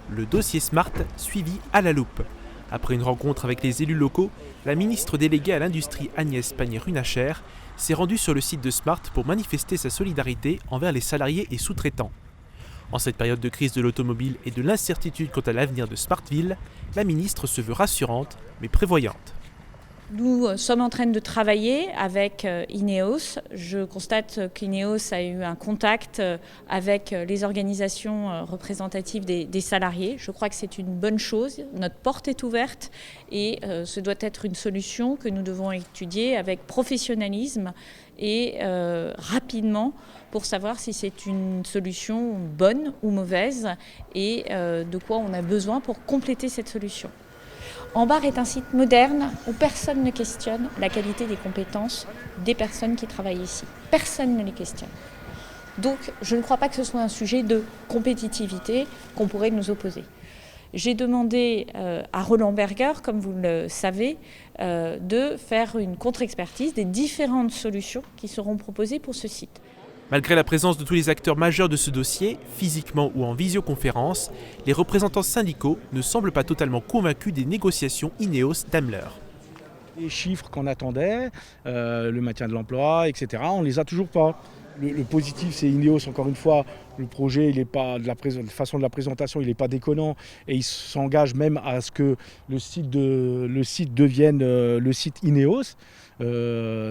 le dossier Smart suivi à la loupe. Après une rencontre avec les élus locaux, la ministre déléguée à l'industrie Agnès Pannier-Runacher s'est rendue sur le site de Smart pour manifester sa solidarité envers les salariés et sous-traitants. En cette période de crise de l'automobile et de l'incertitude quant à l'avenir de Smartville, la ministre se veut rassurante mais prévoyante. Nous sommes en train de travailler avec INEOS. Je constate qu'INEOS a eu un contact avec les organisations représentatives des salariés. Je crois que c'est une bonne chose. Notre porte est ouverte et ce doit être une solution que nous devons étudier avec professionnalisme et rapidement pour savoir si c'est une solution bonne ou mauvaise et de quoi on a besoin pour compléter cette solution. Ambar est un site moderne où personne ne questionne la qualité des compétences des personnes qui travaillent ici. Personne ne les questionne. Donc je ne crois pas que ce soit un sujet de compétitivité qu'on pourrait nous opposer. J'ai demandé à Roland Berger, comme vous le savez, de faire une contre-expertise des différentes solutions qui seront proposées pour ce site. Malgré la présence de tous les acteurs majeurs de ce dossier, physiquement ou en visioconférence, les représentants syndicaux ne semblent pas totalement convaincus des négociations INEOS-Daimler. Les chiffres qu'on attendait, le maintien de l'emploi, etc., on ne les a toujours pas. Le positif, c'est INEOS, encore une fois, le projet, il est pas, de la façon de la présentation, il n'est pas déconnant et il s'engage même à ce que le site devienne le site INEOS,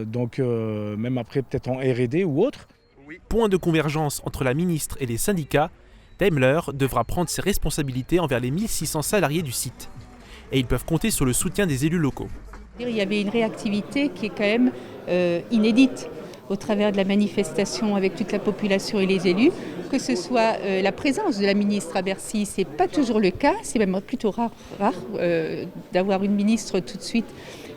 donc même après peut-être en R&D ou autre. Point de convergence entre la ministre et les syndicats, Daimler devra prendre ses responsabilités envers les 1600 salariés du site. Et ils peuvent compter sur le soutien des élus locaux. Il y avait une réactivité qui est quand même inédite au travers de la manifestation avec toute la population et les élus. Que ce soit la présence de la ministre à Bercy, ce n'est pas toujours le cas, c'est même plutôt rare d'avoir une ministre tout de suite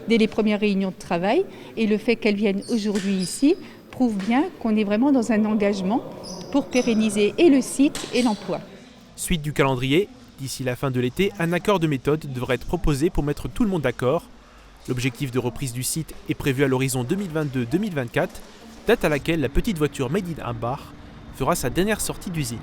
dès les premières réunions de travail. Et le fait qu'elle vienne aujourd'hui ici prouve bien qu'on est vraiment dans un engagement pour pérenniser et le site et l'emploi. Suite du calendrier, d'ici la fin de l'été, un accord de méthode devrait être proposé pour mettre tout le monde d'accord. L'objectif de reprise du site est prévu à l'horizon 2022-2024, date à laquelle la petite voiture Made in Ambar fera sa dernière sortie d'usine.